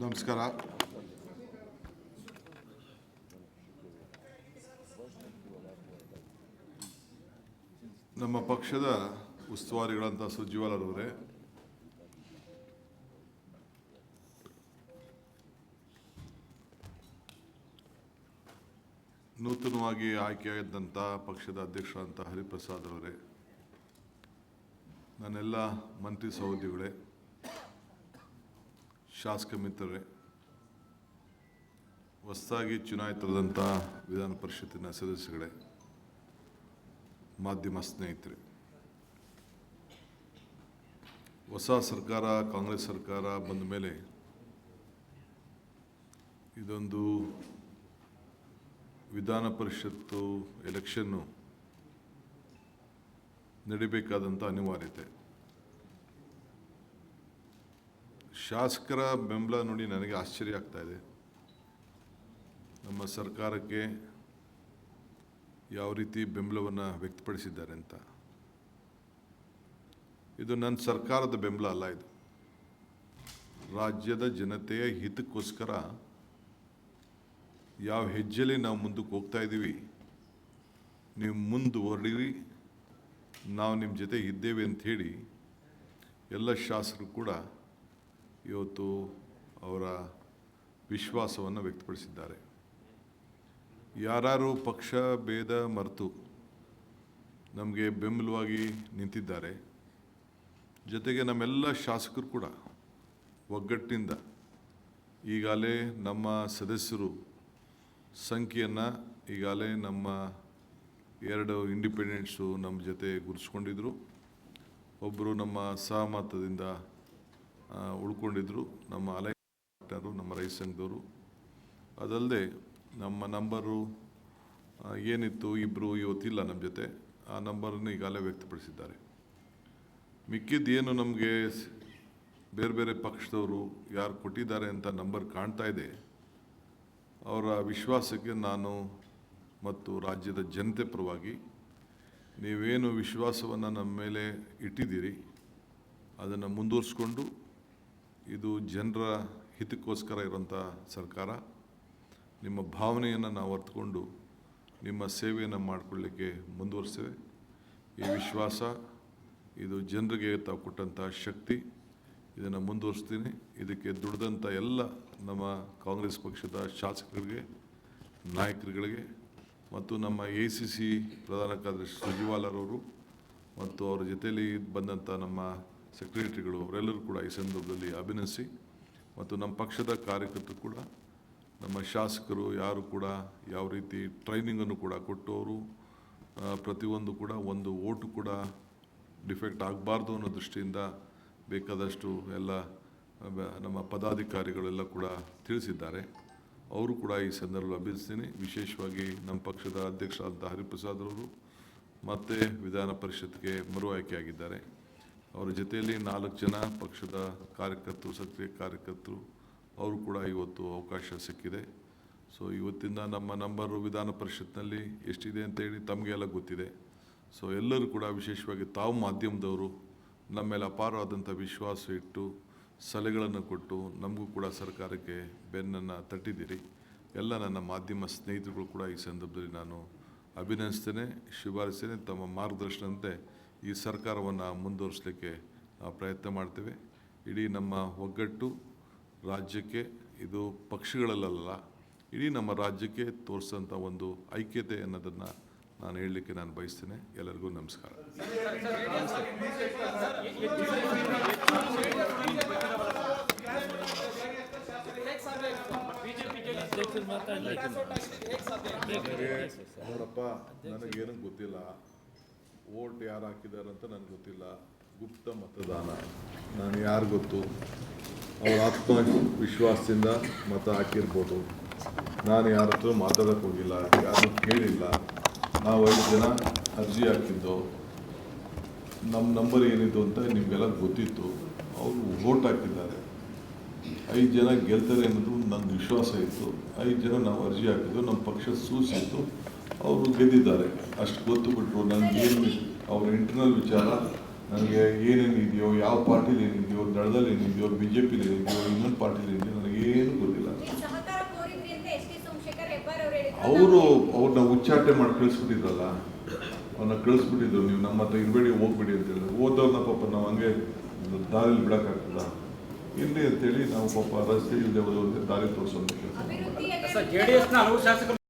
ನಮಸ್ಕಾರ. ನಮ್ಮ ಪಕ್ಷದ ಉಸ್ತುವಾರಿಗಳಂತ ಸುರ್ಜೇವಾಲಾರವರೇ, ನೂತನವಾಗಿ ಆಯ್ಕೆಯಾದಂಥ ಪಕ್ಷದ ಅಧ್ಯಕ್ಷರಂತ ಹರಿಪ್ರಸಾದ್ ಅವರೇ, ನನ್ನೆಲ್ಲ ಮಂತ್ರಿ ಸಹೋದ್ಯೋಗಿಗಳೇ, ಶಾಸಕ ಮಿತ್ರರೇ, ಹೊಸದಾಗಿ ಚುನಾಯಿತರಾದಂಥ ವಿಧಾನ ಪರಿಷತ್ತಿನ ಸದಸ್ಯಗಳೇ, ಮಾಧ್ಯಮ ಸ್ನೇಹಿತರೆ, ಹೊಸ ಸರ್ಕಾರ ಕಾಂಗ್ರೆಸ್ ಸರ್ಕಾರ ಬಂದ ಮೇಲೆ ಇದೊಂದು ವಿಧಾನ ಪರಿಷತ್ತು ಎಲೆಕ್ಷನ್ನು ನಡಿಬೇಕಾದಂಥ ಅನಿವಾರ್ಯತೆ. ಶಾಸಕರ ಬೆಂಬಲ ನೋಡಿ ನನಗೆ ಆಶ್ಚರ್ಯ ಆಗ್ತಾ ಇದೆ. ನಮ್ಮ ಸರ್ಕಾರಕ್ಕೆ ಯಾವ ರೀತಿ ಬೆಂಬಲವನ್ನು ವ್ಯಕ್ತಪಡಿಸಿದ್ದಾರೆ ಅಂತ. ಇದು ನನ್ನ ಸರ್ಕಾರದ ಬೆಂಬಲ ಅಲ್ಲ, ಇದು ರಾಜ್ಯದ ಜನತೆಯ ಹಿತಕ್ಕೋಸ್ಕರ ಯಾವ ಹೆಜ್ಜೆಯಲ್ಲಿ ನಾವು ಮುಂದಕ್ಕೆ ಹೋಗ್ತಾ ಇದ್ದೀವಿ, ನೀವು ಮುಂದುವರಿರಿ, ನಾವು ನಿಮ್ಮ ಜೊತೆ ಇದ್ದೇವೆ ಅಂಥೇಳಿ ಎಲ್ಲ ಶಾಸಕರು ಕೂಡ ಇವತ್ತು ಅವರ ವಿಶ್ವಾಸವನ್ನು ವ್ಯಕ್ತಪಡಿಸಿದ್ದಾರೆ. ಯಾರು ಪಕ್ಷ ಭೇದ ಮರೆತು ನಮಗೆ ಬೆಂಬಲವಾಗಿ ನಿಂತಿದ್ದಾರೆ, ಜೊತೆಗೆ ನಮ್ಮೆಲ್ಲ ಶಾಸಕರು ಕೂಡ ಒಗ್ಗಟ್ಟಿನಿಂದ ಈಗಾಗಲೇ ನಮ್ಮ ಸದಸ್ಯರು ಸಂಖ್ಯೆಯನ್ನು ಈಗಾಗಲೇ ನಮ್ಮ 2 ಇಂಡಿಪೆಂಡೆಂಟ್ಸು ನಮ್ಮ ಜೊತೆ ಗುರುತಿಸ್ಕೊಂಡಿದ್ರು, ಒಬ್ಬರು ನಮ್ಮ ಸಹಮತದಿಂದ ಉಳ್ಕೊಂಡಿದ್ರು, ನಮ್ಮ ಅಲೈನರು, ನಮ್ಮ ರೈತ ಸಂಘದವರು. ಅದಲ್ಲದೆ ನಮ್ಮ ನಂಬರು ಏನಿತ್ತು, ಇಬ್ಬರು ಇವತ್ತಿಲ್ಲ ನಮ್ಮ ಜೊತೆ, ಆ ನಂಬರನ್ನು ಈಗಾಗಲೇ ವ್ಯಕ್ತಪಡಿಸಿದ್ದಾರೆ. ಮಿಕ್ಕಿದ್ದೇನು ನಮಗೆ ಬೇರೆ ಬೇರೆ ಪಕ್ಷದವರು ಯಾರು ಕೊಟ್ಟಿದ್ದಾರೆ ಅಂತ ನಂಬರ್ ಕಾಣ್ತಾ ಇದೆ, ಅವರ ವಿಶ್ವಾಸಕ್ಕೆ ನಾನು ಮತ್ತು ರಾಜ್ಯದ ಜನತೆ ಪರವಾಗಿ ನೀವೇನು ವಿಶ್ವಾಸವನ್ನು ನಮ್ಮ ಮೇಲೆ ಇಟ್ಟಿದ್ದೀರಿ ಅದನ್ನು ಮುಂದುವರಿಸ್ಕೊಂಡು, ಇದು ಜನರ ಹಿತಕ್ಕೋಸ್ಕರ ಇರೋಂಥ ಸರ್ಕಾರ, ನಿಮ್ಮ ಭಾವನೆಯನ್ನು ನಾವು ಅರ್ಥಕೊಂಡು ನಿಮ್ಮ ಸೇವೆಯನ್ನು ಮಾಡಿಕೊಳ್ಳಲಿಕ್ಕೆ ಮುಂದುವರಿಸ್ತೇವೆ. ಈ ವಿಶ್ವಾಸ, ಇದು ಜನರಿಗೆ ತಾವು ಕೊಟ್ಟಂಥ ಶಕ್ತಿ, ಇದನ್ನು ಮುಂದುವರಿಸ್ತೀನಿ. ಇದಕ್ಕೆ ದುಡಿದಂಥ ಎಲ್ಲ ನಮ್ಮ ಕಾಂಗ್ರೆಸ್ ಪಕ್ಷದ ಶಾಸಕರಿಗೆ, ನಾಯಕರುಗಳಿಗೆ ಮತ್ತು ನಮ್ಮ ACC ಪ್ರಧಾನ ಕಾರ್ಯದರ್ಶಿ ಸುರ್ಜೇವಾಲಾರವರು ಮತ್ತು ಅವರ ಜೊತೆಯಲ್ಲಿ ಬಂದಂಥ ನಮ್ಮ ಸೆಕ್ರೆಟರಿಗಳು, ಅವರೆಲ್ಲರೂ ಕೂಡ ಈ ಸಂದರ್ಭದಲ್ಲಿ ಅಭಿನಂದಿಸಿ, ಮತ್ತು ನಮ್ಮ ಪಕ್ಷದ ಕಾರ್ಯಕರ್ತರು ಕೂಡ, ನಮ್ಮ ಶಾಸಕರು ಯಾರು ಕೂಡ ಯಾವ ರೀತಿ ಟ್ರೈನಿಂಗನ್ನು ಕೂಡ ಕೊಟ್ಟು ಅವರು ಪ್ರತಿಯೊಂದು ಕೂಡ ಒಂದು ಓಟು ಕೂಡ ಡಿಫೆಕ್ಟ್ ಆಗಬಾರ್ದು ಅನ್ನೋ ದೃಷ್ಟಿಯಿಂದ ಬೇಕಾದಷ್ಟು ಎಲ್ಲ ನಮ್ಮ ಪದಾಧಿಕಾರಿಗಳೆಲ್ಲ ಕೂಡ ತಿಳಿಸಿದ್ದಾರೆ. ಅವರು ಕೂಡ ಈ ಸಂದರ್ಭದಲ್ಲಿ ಅಭಿನಂದಿಸ್ತೀನಿ. ವಿಶೇಷವಾಗಿ ನಮ್ಮ ಪಕ್ಷದ ಅಧ್ಯಕ್ಷರಾದಂಥ ಹರಿಪ್ರಸಾದ್ ಅವರು ಮತ್ತೆ ವಿಧಾನ ಪರಿಷತ್ಗೆ ಮರು ಆಯ್ಕೆಯಾಗಿದ್ದಾರೆ. ಅವರ ಜೊತೆಯಲ್ಲಿ 4 ಜನ ಪಕ್ಷದ ಕಾರ್ಯಕರ್ತರು, ಸಕ್ರಿಯ ಕಾರ್ಯಕರ್ತರು, ಅವರು ಕೂಡ ಇವತ್ತು ಅವಕಾಶ ಸಿಕ್ಕಿದೆ. ಸೊ ಇವತ್ತಿಂದ ನಮ್ಮ ನಂಬರು ವಿಧಾನ ಪರಿಷತ್ನಲ್ಲಿ ಎಷ್ಟಿದೆ ಅಂತೇಳಿ ತಮಗೆಲ್ಲ ಗೊತ್ತಿದೆ. ಸೊ ಎಲ್ಲರೂ ಕೂಡ, ವಿಶೇಷವಾಗಿ ತಾವು ಮಾಧ್ಯಮದವರು ನಮ್ಮ ಮೇಲೆ ಅಪಾರವಾದಂಥ ವಿಶ್ವಾಸ ಇಟ್ಟು ಸಲಹೆಗಳನ್ನು ಕೊಟ್ಟು ನಮಗೂ ಕೂಡ ಸರ್ಕಾರಕ್ಕೆ ಬೆನ್ನನ್ನು ತಟ್ಟಿದ್ದೀರಿ. ಎಲ್ಲ ನನ್ನ ಮಾಧ್ಯಮ ಸ್ನೇಹಿತರುಗಳು ಕೂಡ ಈ ಸಂದರ್ಭದಲ್ಲಿ ನಾನು ಅಭಿನಂದಿಸ್ತೇನೆ, ಶುಭಾರಿಸ್ತೇನೆ. ತಮ್ಮ ಮಾರ್ಗದರ್ಶನದಂತೆ ಈ ಸರ್ಕಾರವನ್ನು ಮುಂದುವರಿಸಲಿಕ್ಕೆ ನಾವು ಪ್ರಯತ್ನ ಮಾಡ್ತೇವೆ. ಇಡೀ ನಮ್ಮ ಒಗ್ಗಟ್ಟು ರಾಜ್ಯಕ್ಕೆ, ಇದು ಪಕ್ಷಗಳಲ್ಲ, ಇಡೀ ನಮ್ಮ ರಾಜ್ಯಕ್ಕೆ ತೋರಿಸೋಂಥ ಒಂದು ಐಕ್ಯತೆ ಅನ್ನೋದನ್ನು ನಾನು ಹೇಳಲಿಕ್ಕೆ ನಾನು ಬಯಸ್ತೇನೆ. ಎಲ್ಲರಿಗೂ ನಮಸ್ಕಾರ. ನೋಡಪ್ಪ, ನನಗೇನು ಗೊತ್ತಿಲ್ಲ, ವೋಟ್ ಯಾರು ಹಾಕಿದಾರಂತ ನನಗೆ ಗೊತ್ತಿಲ್ಲ, ಗುಪ್ತ ಮತದಾನ, ನಾನು ಯಾರು ಗೊತ್ತು, ಅವ್ರ ಆತ್ಮವಿಶ್ವಾಸದಿಂದ ಮತ ಹಾಕಿರ್ಬೋದು. ನಾನು ಯಾರ ಹತ್ರ ಮಾತಾಡೋಕ್ಕೆ ಹೋಗಿಲ್ಲ, ಯಾರು ಕೇಳಿಲ್ಲ. ನಾವು 5 ಜನ ಅರ್ಜಿ ಹಾಕಿದ್ದು, ನಮ್ಮ ನಂಬರ್ ಏನಿತ್ತು ಅಂತ ನಿಮಗೆಲ್ಲ ಗೊತ್ತಿತ್ತು. ಅವರು ವೋಟ್ ಹಾಕಿದ್ದಾರೆ, 5 ಜನ ಗೆಲ್ತಾರೆ ಅನ್ನೋದು ನನ್ನ ವಿಶ್ವಾಸ ಇತ್ತು. 5 ಜನ ನಾವು ಅರ್ಜಿ ಹಾಕಿದ್ದು, ನಮ್ಮ ಪಕ್ಷ ಸೂಚಿಸಿತ್ತು, ಅವರು ಗೆದ್ದಿದ್ದಾರೆ. ಅಷ್ಟು ಗೊತ್ತು ಬಿಟ್ಟರು ನನಗೇನು ಅವ್ರ ಇಂಟರ್ನಲ್ ವಿಚಾರ, ನನಗೆ ಏನೇನಿದೆಯೋ, ಯಾವ ಪಾರ್ಟಿಲಿ ಏನಿದೆಯೋ, ದಳದಲ್ಲಿ ಏನಿದೆಯೋ, BJPಲಿ ಏನಿದೆಯೋ, ಇನ್ನೊಂದು ಪಾರ್ಟಿಲಿ ಏನಿದೆಯೋ, ನನಗೆ ಏನು ಗೊತ್ತಿಲ್ಲ. ನೀವು ಸಹಕಾರ ಕೋರಿದ್ರಿ ಅಂತ ಎಸ್ ಟಿ ಸೋಮಶೇಖರ್ ಹೆಬ್ಬಾರ್ ಅವರು ಹೇಳಿದ್ರು. ಅವ್ರನ್ನ ಉಚ್ಚಾಟನೆ ಮಾಡಿ ಕಳಿಸ್ಬಿಟ್ಟಿದ್ರಲ್ಲ, ಅವ್ರನ್ನ ಕಳಿಸ್ಬಿಟ್ಟಿದ್ರು, ನೀವು ನಮ್ಮ ಹತ್ರ ಇರಬೇಡಿ ಹೋಗ್ಬಿಡಿ ಅಂತ ಹೇಳಿದ್ರು. ಓದೋರ್ನ ಪಾಪ ನಾವು ಹಂಗೆ ದಾರಿಲಿ ಬಿಡೋಕ್ಕಾಗ್ತದ ಇಲ್ಲಿ ಅಂತೇಳಿ ನಾವು ಪಾಪ ರಸ್ತೆ ಇಲ್ಲದೆ ಹೋದವ್ರಿಗೆ ದಾರಿ ತೋರಿಸೋದು. ಅಭಿವೃದ್ಧಿಯಲ್ಲಿ JDS ನ ಹಲವು ಶಾಸಕರು